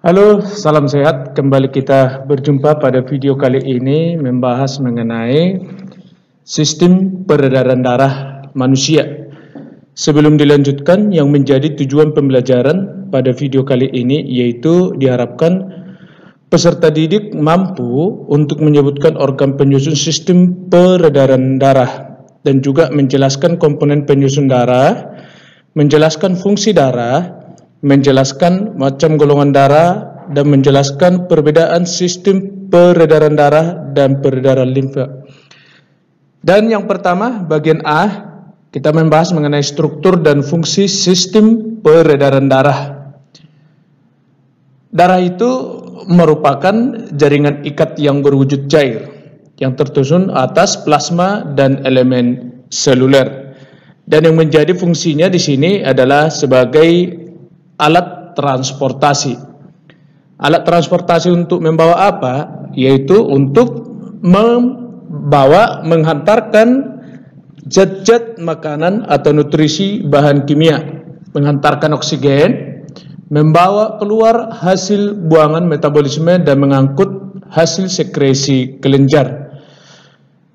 Halo, salam sehat. Kembali kita berjumpa pada video kali ini membahas mengenai sistem peredaran darah manusia. Sebelum dilanjutkan, yang menjadi tujuan pembelajaran pada video kali ini yaitu diharapkan peserta didik mampu untuk menyebutkan organ penyusun sistem peredaran darah dan juga menjelaskan komponen penyusun darah, menjelaskan fungsi darah, menjelaskan macam golongan darah, dan menjelaskan perbedaan sistem peredaran darah dan peredaran limfa. Dan yang pertama, bagian A, kita membahas mengenai struktur dan fungsi sistem peredaran darah. Darah itu merupakan jaringan ikat yang berwujud cair, yang tersusun atas plasma dan elemen seluler. Dan yang menjadi fungsinya di sini adalah sebagai alat transportasi. Alat transportasi untuk membawa apa? Yaitu untuk menghantarkan zat-zat makanan atau nutrisi bahan kimia, menghantarkan oksigen, membawa keluar hasil buangan metabolisme dan mengangkut hasil sekresi kelenjar.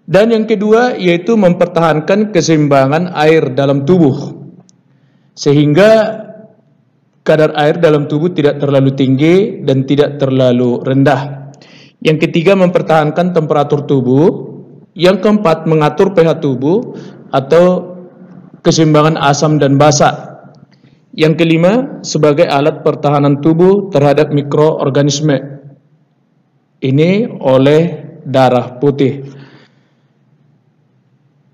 Dan yang kedua yaitu mempertahankan keseimbangan air dalam tubuh, sehingga kadar air dalam tubuh tidak terlalu tinggi dan tidak terlalu rendah. Yang ketiga, mempertahankan temperatur tubuh. Yang keempat, mengatur pH tubuh atau keseimbangan asam dan basa. Yang kelima, sebagai alat pertahanan tubuh terhadap mikroorganisme. Ini oleh darah putih.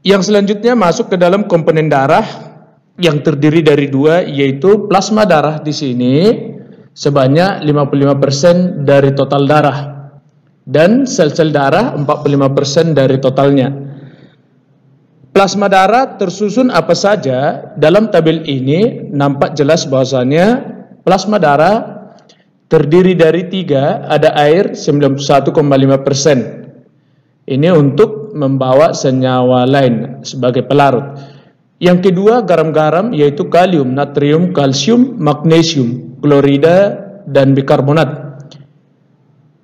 Yang selanjutnya masuk ke dalam komponen darah yang terdiri dari dua, yaitu plasma darah di sini sebanyak 55% dari total darah dan sel-sel darah 45% dari totalnya. Plasma darah tersusun apa saja? Dalam tabel ini nampak jelas bahwasannya plasma darah terdiri dari tiga, ada air 91,5%. Ini untuk membawa senyawa lain sebagai pelarut. Yang kedua, garam-garam yaitu kalium, natrium, kalsium, magnesium, klorida, dan bikarbonat.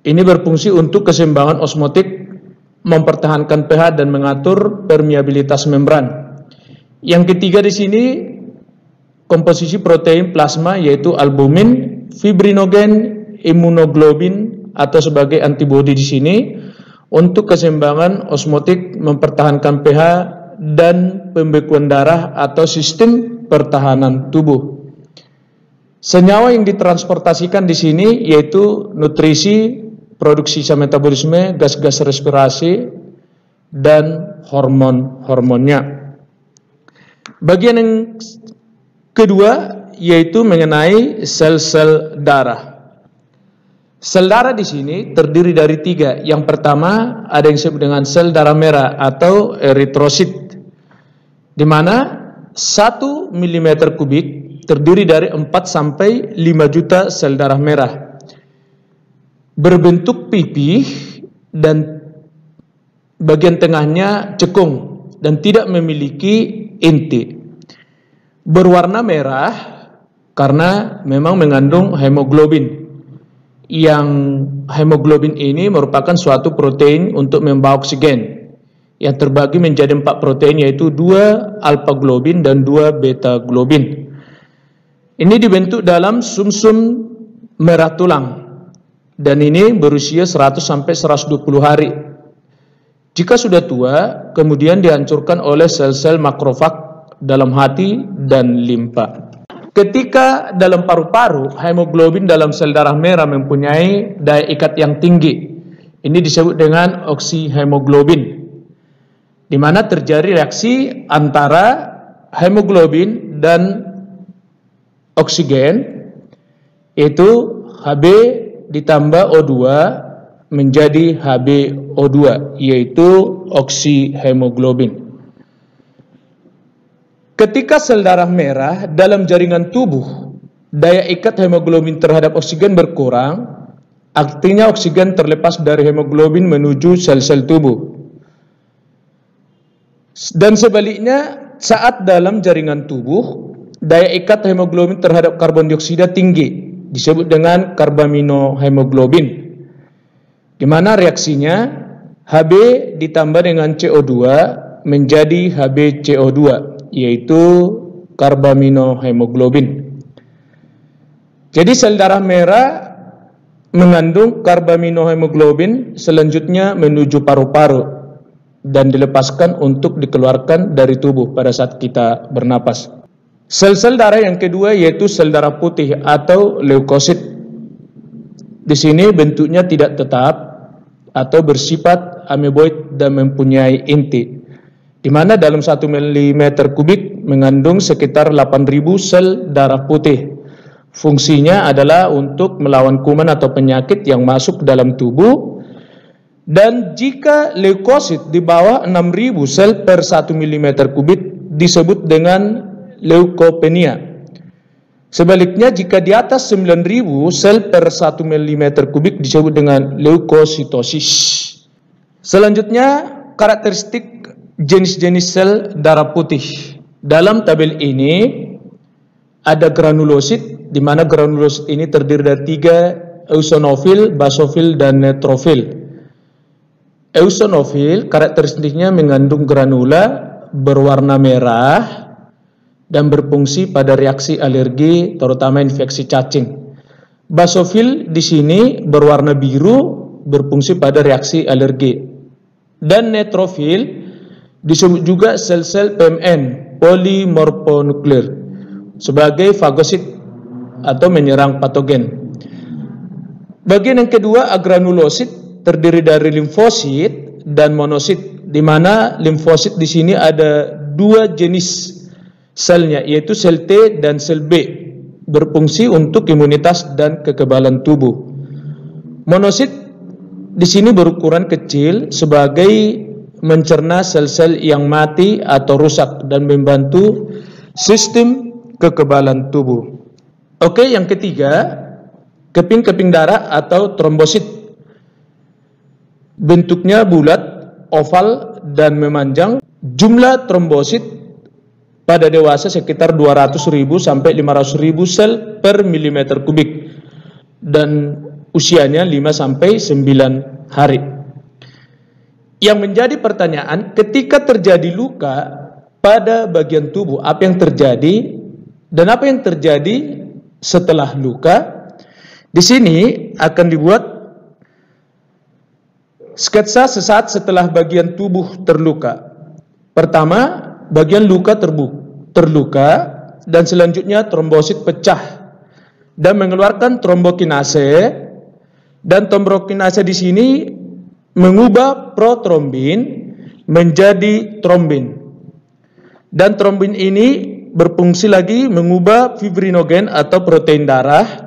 Ini berfungsi untuk keseimbangan osmotik, mempertahankan pH dan mengatur permeabilitas membran. Yang ketiga di sini komposisi protein plasma yaitu albumin, fibrinogen, imunoglobin atau sebagai antibodi di sini untuk keseimbangan osmotik, mempertahankan pH dan pembekuan darah atau sistem pertahanan tubuh. Senyawa yang ditransportasikan di sini yaitu nutrisi, produksi sisa metabolisme, gas-gas respirasi, dan hormon-hormonnya. Bagian yang kedua yaitu mengenai sel-sel darah. Sel darah di sini terdiri dari tiga. Yang pertama ada yang disebut dengan sel darah merah atau eritrosit, di mana 1 mm kubik terdiri dari 4 sampai 5 juta sel darah merah. Berbentuk pipih dan bagian tengahnya cekung dan tidak memiliki inti. Berwarna merah karena memang mengandung hemoglobin. Yang hemoglobin ini merupakan suatu protein untuk membawa oksigen yang terbagi menjadi 4 protein, yaitu 2 alfa globin dan 2 beta globin. Ini dibentuk dalam sumsum merah tulang dan ini berusia 100 sampai 120 hari. Jika sudah tua, kemudian dihancurkan oleh sel-sel makrofag dalam hati dan limpa. Ketika dalam paru-paru, hemoglobin dalam sel darah merah mempunyai daya ikat yang tinggi. Ini disebut dengan oksihemoglobin, di mana terjadi reaksi antara hemoglobin dan oksigen, yaitu Hb ditambah O2 menjadi HbO2, yaitu oksihemoglobin. Ketika sel darah merah dalam jaringan tubuh, daya ikat hemoglobin terhadap oksigen berkurang, artinya oksigen terlepas dari hemoglobin menuju sel-sel tubuh. Dan sebaliknya, saat dalam jaringan tubuh, daya ikat hemoglobin terhadap karbon dioksida tinggi, disebut dengan karbaminohemoglobin, di mana reaksinya Hb ditambah dengan CO2 menjadi HbCO2, yaitu karbaminohemoglobin. Jadi sel darah merah mengandung karbaminohemoglobin, selanjutnya menuju paru-paru dan dilepaskan untuk dikeluarkan dari tubuh pada saat kita bernapas. Sel-sel darah yang kedua yaitu sel darah putih atau leukosit. Di sini bentuknya tidak tetap atau bersifat ameboid dan mempunyai inti, di mana dalam 1 mm kubik mengandung sekitar 8.000 sel darah putih. Fungsinya adalah untuk melawan kuman atau penyakit yang masuk ke dalam tubuh. Dan jika leukosit di bawah 6.000 sel per 1 mm kubik disebut dengan leukopenia. Sebaliknya jika di atas 9.000 sel per 1 mm kubik disebut dengan leukositosis. Selanjutnya karakteristik jenis-jenis sel darah putih. Dalam tabel ini ada granulosit, di mana granulosit ini terdiri dari 3, eosinofil, basofil, dan neutrofil. Eosinofil karakteristiknya mengandung granula berwarna merah dan berfungsi pada reaksi alergi, terutama infeksi cacing. Basofil di sini berwarna biru, berfungsi pada reaksi alergi. Dan neutrofil disebut juga sel-sel PMN, polimorfonuklear, sebagai fagosit atau menyerang patogen. Bagian yang kedua, agranulosit, terdiri dari limfosit dan monosit, di mana limfosit di sini ada 2 jenis selnya, yaitu sel T dan sel B, berfungsi untuk imunitas dan kekebalan tubuh. Monosit di sini berukuran kecil sebagai mencerna sel-sel yang mati atau rusak dan membantu sistem kekebalan tubuh. Oke, yang ketiga, keping-keping darah atau trombosit. Bentuknya bulat, oval, dan memanjang. Jumlah trombosit pada dewasa sekitar 200.000 sampai 500.000 sel per milimeter kubik dan usianya 5 sampai 9 hari. Yang menjadi pertanyaan, ketika terjadi luka pada bagian tubuh, apa yang terjadi dan apa yang terjadi setelah luka? Di sini akan dibuat sketsa sesaat setelah bagian tubuh terluka. Pertama, bagian luka terluka dan selanjutnya trombosit pecah dan mengeluarkan trombokinase, dan trombokinase di sini mengubah protrombin menjadi trombin. Dan trombin ini berfungsi lagi mengubah fibrinogen atau protein darah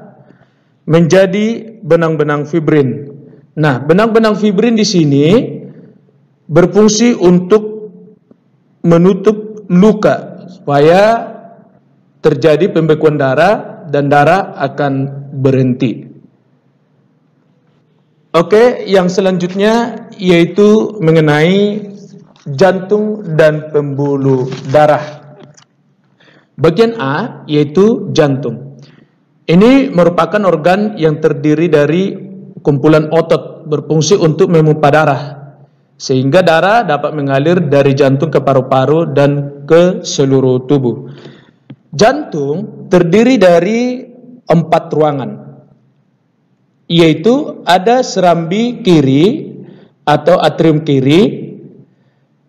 menjadi benang-benang fibrin. Nah, benang-benang fibrin di sini berfungsi untuk menutup luka supaya terjadi pembekuan darah dan darah akan berhenti. Oke, yang selanjutnya yaitu mengenai jantung dan pembuluh darah. Bagian A yaitu jantung. Ini merupakan organ yang terdiri dari kumpulan otot, berfungsi untuk memompa darah sehingga darah dapat mengalir dari jantung ke paru-paru dan ke seluruh tubuh. Jantung terdiri dari 4 ruangan, yaitu ada serambi kiri atau atrium kiri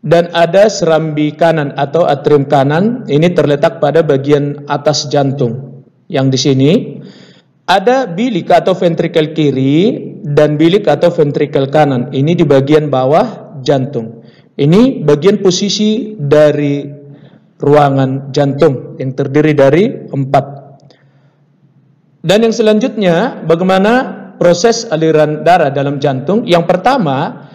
dan ada serambi kanan atau atrium kanan. Ini terletak pada bagian atas jantung. Yang di sini ada bilik atau ventrikel kiri dan bilik atau ventrikel kanan. Ini di bagian bawah jantung. Ini bagian posisi dari ruangan jantung yang terdiri dari 4. Dan yang selanjutnya, bagaimana proses aliran darah dalam jantung? Yang pertama,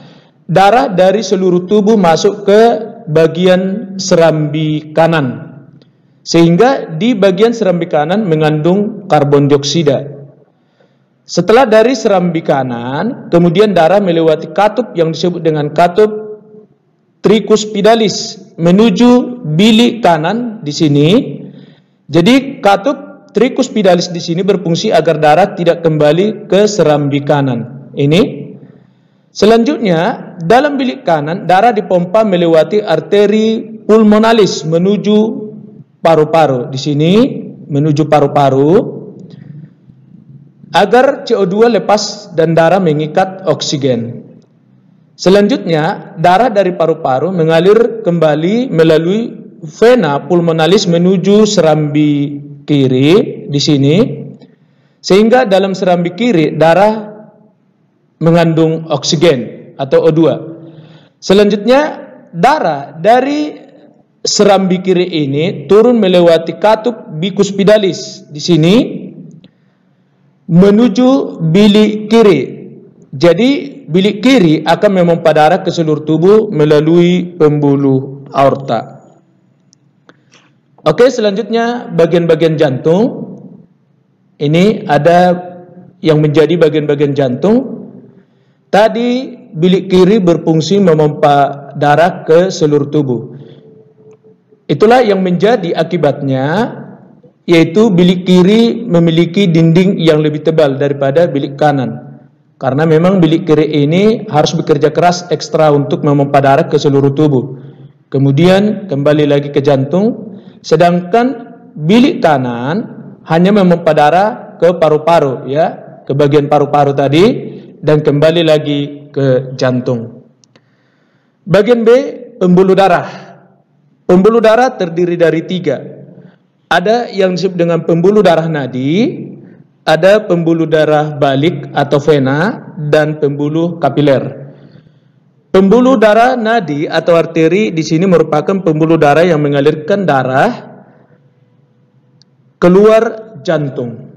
darah dari seluruh tubuh masuk ke bagian serambi kanan, sehingga di bagian serambi kanan mengandung karbon dioksida. Setelah dari serambi kanan, kemudian darah melewati katup yang disebut dengan katup tricuspidalis menuju bilik kanan di sini. Jadi katup trikuspidalis di sini berfungsi agar darah tidak kembali ke serambi kanan. Ini. Selanjutnya, dalam bilik kanan darah dipompa melewati arteri pulmonalis menuju paru-paru. Di sini menuju paru-paru agar CO2 lepas dan darah mengikat oksigen. Selanjutnya, darah dari paru-paru mengalir kembali melalui vena pulmonalis menuju serambi kiri di sini, sehingga dalam serambi kiri darah mengandung oksigen atau O2. Selanjutnya, darah dari serambi kiri ini turun melewati katup bikuspidalis di sini menuju bilik kiri. Jadi bilik kiri akan memompa darah ke seluruh tubuh melalui pembuluh aorta. Oke, selanjutnya bagian-bagian jantung. Ini ada yang menjadi bagian-bagian jantung. Tadi bilik kiri berfungsi memompa darah ke seluruh tubuh. Itulah yang menjadi akibatnya, yaitu bilik kiri memiliki dinding yang lebih tebal daripada bilik kanan. Karena memang bilik kiri ini harus bekerja keras ekstra untuk memompa darah ke seluruh tubuh. Kemudian kembali lagi ke jantung, sedangkan bilik kanan hanya memompa darah ke paru-paru, ya, ke bagian paru-paru tadi, dan kembali lagi ke jantung. Bagian B, pembuluh darah. Pembuluh darah terdiri dari 3. Ada yang disebut dengan pembuluh darah nadi, ada pembuluh darah balik atau vena, dan pembuluh kapiler. Pembuluh darah nadi atau arteri di sini merupakan pembuluh darah yang mengalirkan darah keluar jantung,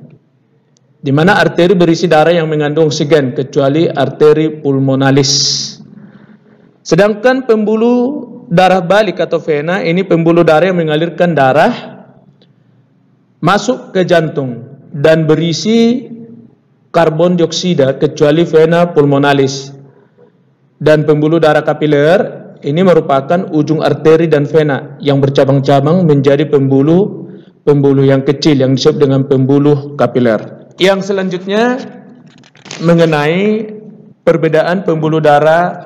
di mana arteri berisi darah yang mengandung oksigen kecuali arteri pulmonalis. Sedangkan pembuluh darah balik atau vena ini pembuluh darah yang mengalirkan darah masuk ke jantung dan berisi karbon dioksida kecuali vena pulmonalis. Dan pembuluh darah kapiler ini merupakan ujung arteri dan vena yang bercabang-cabang menjadi pembuluh yang kecil yang disebut dengan pembuluh kapiler. Yang selanjutnya mengenai perbedaan pembuluh darah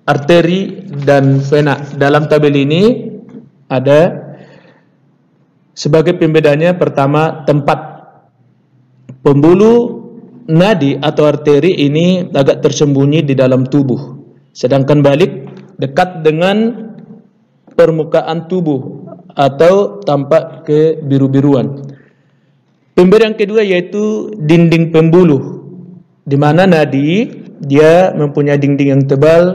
arteri dan vena. Dalam tabel ini ada sebagai pembedanya, pertama tempat pembuluh nadi atau arteri ini agak tersembunyi di dalam tubuh, sedangkan balik dekat dengan permukaan tubuh atau tampak kebiru-biruan. Pembeda yang kedua yaitu dinding pembuluh, di mana nadi dia mempunyai dinding yang tebal,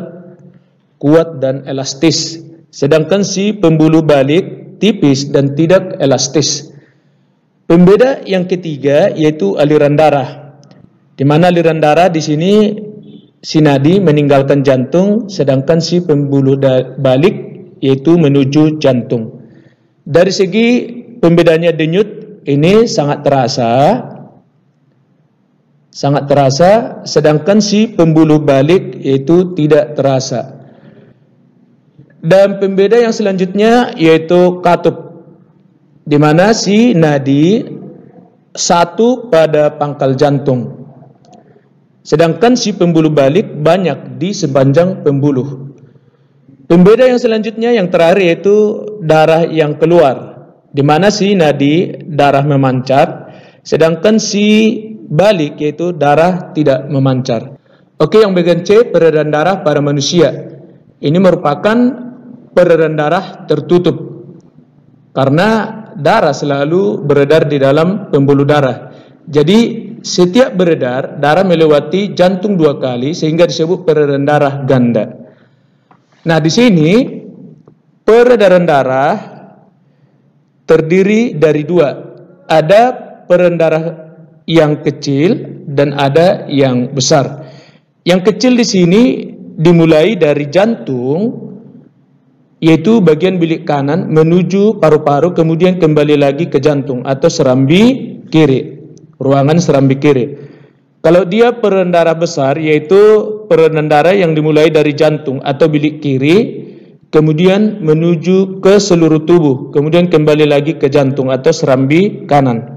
kuat dan elastis, sedangkan si pembuluh balik tipis dan tidak elastis. Pembeda yang ketiga yaitu aliran darah, di mana aliran darah di sini si nadi meninggalkan jantung, sedangkan si pembuluh balik yaitu menuju jantung. Dari segi pembedanya denyut ini sangat terasa, sedangkan si pembuluh balik itu tidak terasa. Dan pembeda yang selanjutnya yaitu katup, di mana si nadi satu pada pangkal jantung, sedangkan si pembuluh balik banyak di sepanjang pembuluh. Pembeda yang selanjutnya yang terakhir yaitu darah yang keluar, di mana si nadi darah memancar, sedangkan si balik yaitu darah tidak memancar. Oke, yang bagian C, peredaran darah pada manusia. Ini merupakan peredaran darah tertutup, karena darah selalu beredar di dalam pembuluh darah. Jadi setiap beredar, darah melewati jantung 2 kali sehingga disebut peredaran darah ganda. Nah, di sini peredaran darah terdiri dari 2. Ada peredaran darah yang kecil dan ada yang besar. Yang kecil di sini dimulai dari jantung, yaitu bagian bilik kanan menuju paru-paru, kemudian kembali lagi ke jantung atau serambi kiri, ruangan serambi kiri. Kalau dia peredaran darah besar, yaitu peredaran darah yang dimulai dari jantung atau bilik kiri, kemudian menuju ke seluruh tubuh, kemudian kembali lagi ke jantung atau serambi kanan.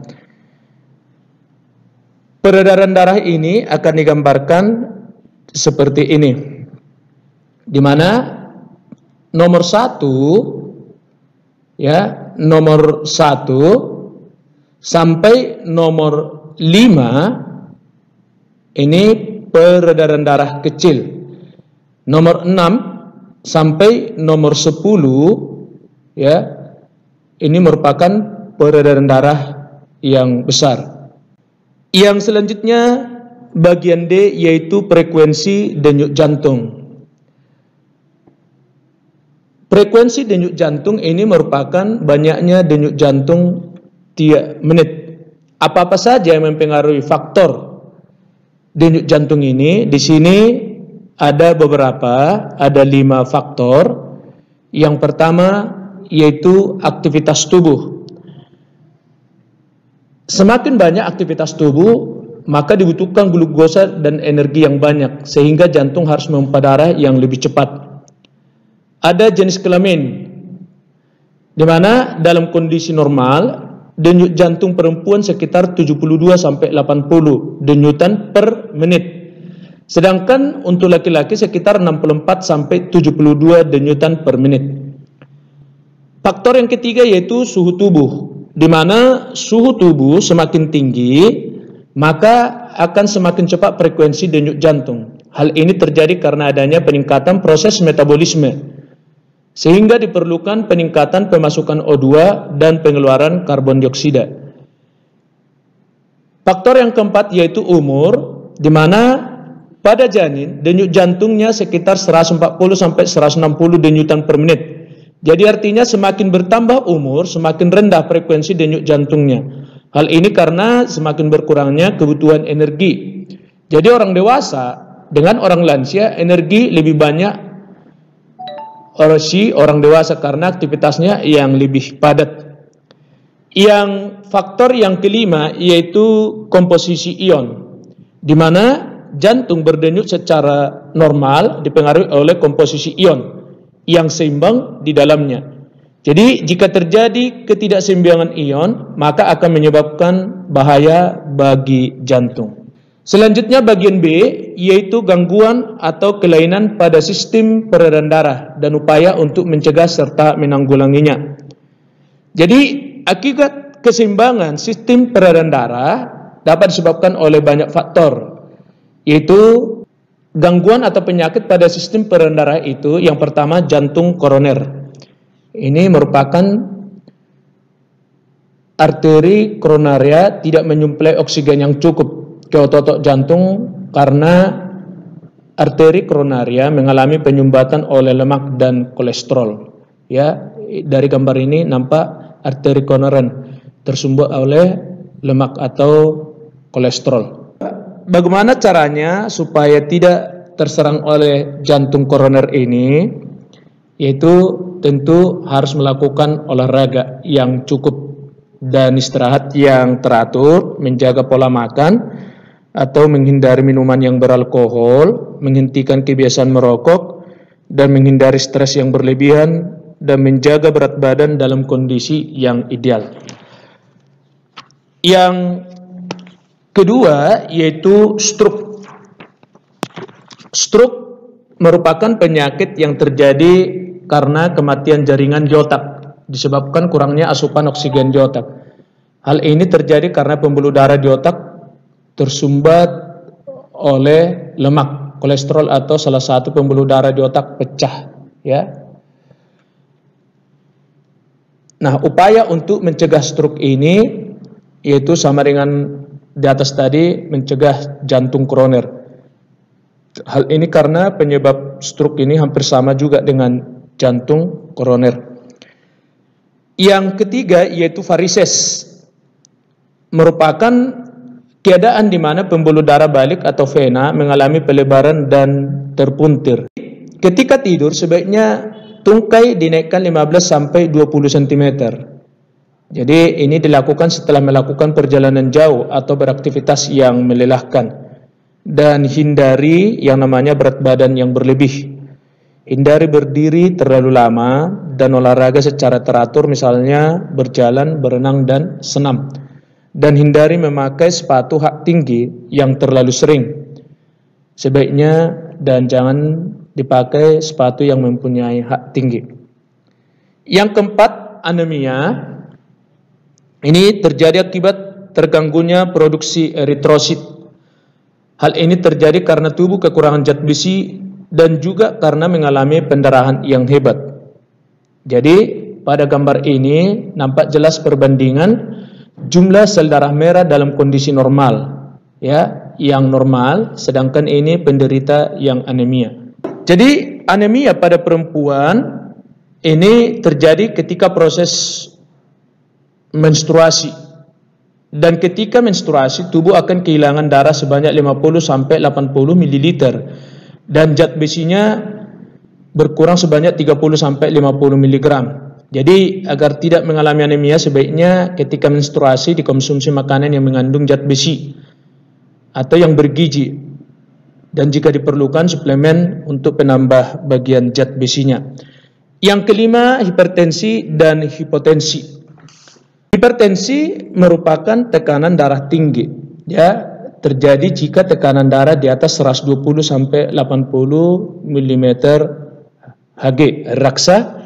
Peredaran darah ini akan digambarkan seperti ini, di mana nomor 1 sampai nomor 5 ini peredaran darah kecil. Nomor 6 sampai nomor 10 ini merupakan peredaran darah yang besar. Yang selanjutnya bagian D yaitu frekuensi denyut jantung. Frekuensi denyut jantung ini merupakan banyaknya denyut jantung tiap menit. Apa-apa saja yang mempengaruhi faktor denyut jantung ini? Di sini ada beberapa, ada 5 faktor. Yang pertama yaitu aktivitas tubuh. Semakin banyak aktivitas tubuh, maka dibutuhkan glukosa dan energi yang banyak, sehingga jantung harus memompa darah yang lebih cepat. Ada jenis kelamin, di mana dalam kondisi normal, denyut jantung perempuan sekitar 72-80 denyutan per menit. Sedangkan untuk laki-laki sekitar 64-72 denyutan per menit. Faktor yang ketiga yaitu suhu tubuh, di mana suhu tubuh semakin tinggi, maka akan semakin cepat frekuensi denyut jantung. Hal ini terjadi karena adanya peningkatan proses metabolisme, sehingga diperlukan peningkatan pemasukan O2 dan pengeluaran karbon dioksida. Faktor yang keempat yaitu umur, di mana pada janin denyut jantungnya sekitar 140-160 denyutan per menit. Jadi artinya semakin bertambah umur, semakin rendah frekuensi denyut jantungnya. Hal ini karena semakin berkurangnya kebutuhan energi. Jadi orang dewasa dengan orang lansia energi lebih banyak orang dewasa karena aktivitasnya yang lebih padat. Yang faktor yang kelima yaitu komposisi ion, di mana jantung berdenyut secara normal dipengaruhi oleh komposisi ion yang seimbang di dalamnya. Jadi jika terjadi ketidakseimbangan ion, maka akan menyebabkan bahaya bagi jantung. Selanjutnya bagian B yaitu gangguan atau kelainan pada sistem peredaran darah dan upaya untuk mencegah serta menanggulanginya. Jadi akibat keseimbangan sistem peredaran darah dapat disebabkan oleh banyak faktor, yaitu gangguan atau penyakit pada sistem peredaran darah itu yang pertama jantung koroner. Ini merupakan arteri koronaria tidak menyuplai oksigen yang cukup ke otot jantung karena arteri koronaria mengalami penyumbatan oleh lemak dan kolesterol. Ya, dari gambar ini nampak arteri koroner tersumbat oleh lemak atau kolesterol. Bagaimana caranya supaya tidak terserang oleh jantung koroner ini? Yaitu tentu harus melakukan olahraga yang cukup dan istirahat yang teratur, menjaga pola makan atau menghindari minuman yang beralkohol, menghentikan kebiasaan merokok dan menghindari stres yang berlebihan dan menjaga berat badan dalam kondisi yang ideal. Yang kedua yaitu stroke. Stroke merupakan penyakit yang terjadi karena kematian jaringan di otak disebabkan kurangnya asupan oksigen di otak. Hal ini terjadi karena pembuluh darah di otak tersumbat oleh lemak, kolesterol atau salah satu pembuluh darah di otak pecah, ya. Nah, upaya untuk mencegah stroke ini yaitu sama dengan di atas tadi, mencegah jantung koroner. Hal ini karena penyebab stroke ini hampir sama juga dengan jantung koroner. Yang ketiga yaitu varises, merupakan keadaan di mana pembuluh darah balik atau vena mengalami pelebaran dan terpuntir. Ketika tidur sebaiknya tungkai dinaikkan 15-20 cm. Jadi ini dilakukan setelah melakukan perjalanan jauh atau beraktivitas yang melelahkan, dan hindari yang namanya berat badan yang berlebih. Hindari berdiri terlalu lama dan olahraga secara teratur, misalnya berjalan, berenang, dan senam. Dan hindari memakai sepatu hak tinggi yang terlalu sering. Sebaiknya dan jangan dipakai sepatu yang mempunyai hak tinggi. Yang keempat, anemia. Ini terjadi akibat terganggunya produksi eritrosit. Hal ini terjadi karena tubuh kekurangan zat besi dan juga karena mengalami pendarahan yang hebat. Jadi pada gambar ini nampak jelas perbandingan jumlah sel darah merah dalam kondisi normal, ya, yang normal, sedangkan ini penderita yang anemia. Jadi anemia pada perempuan ini terjadi ketika proses menstruasi. Dan ketika menstruasi, tubuh akan kehilangan darah sebanyak 50-80 ml dan zat besinya berkurang sebanyak 30-50 mg. Jadi agar tidak mengalami anemia, sebaiknya ketika menstruasi dikonsumsi makanan yang mengandung zat besi atau yang bergizi, dan jika diperlukan suplemen untuk penambah bagian zat besinya. Yang kelima, hipertensi dan hipotensi. Hipertensi merupakan tekanan darah tinggi, ya, terjadi jika tekanan darah di atas 120-80 mm Hg raksa.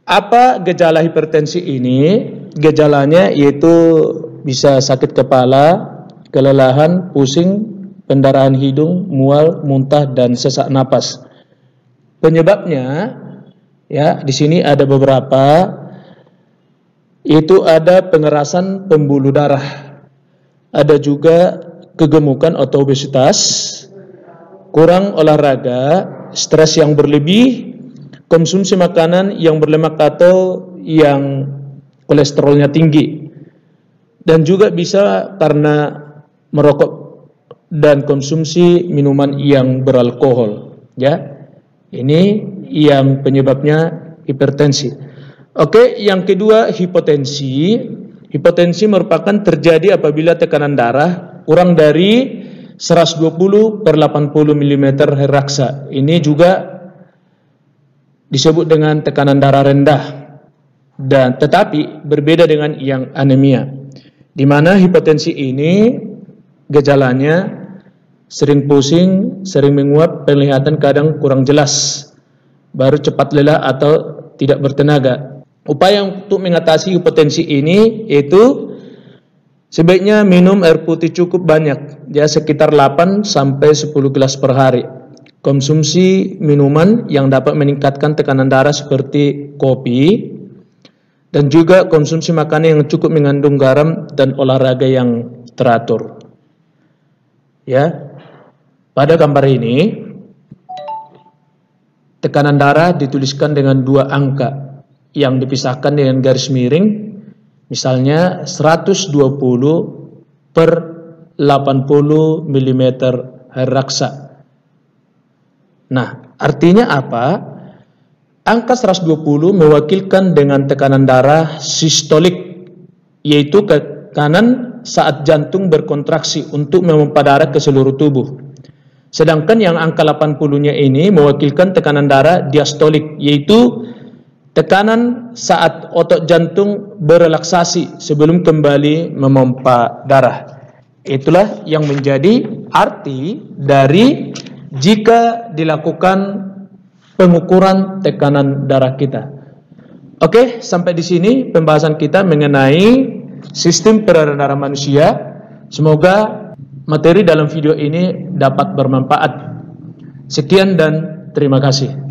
Apa gejala hipertensi ini? Gejalanya yaitu bisa sakit kepala, kelelahan, pusing, pendarahan hidung, mual, muntah, dan sesak napas. Penyebabnya, ya, di sini ada beberapa. Itu ada pengerasan pembuluh darah, ada juga kegemukan atau obesitas, kurang olahraga, stres yang berlebih, konsumsi makanan yang berlemak atau yang kolesterolnya tinggi, dan juga bisa karena merokok dan konsumsi minuman yang beralkohol, ya. Ini yang penyebabnya hipertensi. Oke, yang kedua, hipotensi. Hipotensi merupakan terjadi apabila tekanan darah kurang dari 120/80 mm raksa. Ini juga disebut dengan tekanan darah rendah, dan tetapi berbeda dengan yang anemia, di mana hipotensi ini gejalanya sering pusing, sering menguap, penglihatan kadang kurang jelas, baru cepat lelah atau tidak bertenaga. Upaya untuk mengatasi hipotensi ini yaitu sebaiknya minum air putih cukup banyak, ya, sekitar 8-10 gelas per hari. Konsumsi minuman yang dapat meningkatkan tekanan darah seperti kopi, dan juga konsumsi makanan yang cukup mengandung garam dan olahraga yang teratur. Ya, pada gambar ini tekanan darah dituliskan dengan 2 angka yang dipisahkan dengan garis miring, misalnya 120/80 mm raksa. Nah, artinya apa? Angka 120 mewakilkan dengan tekanan darah sistolik, yaitu tekanan saat jantung berkontraksi untuk memompa darah ke seluruh tubuh. Sedangkan yang angka 80-nya ini mewakilkan tekanan darah diastolik, yaitu tekanan saat otot jantung berelaksasi sebelum kembali memompa darah. Itulah yang menjadi arti dari jika dilakukan pengukuran tekanan darah kita. Oke, sampai di sini pembahasan kita mengenai sistem peredaran darah manusia. Semoga materi dalam video ini dapat bermanfaat. Sekian dan terima kasih.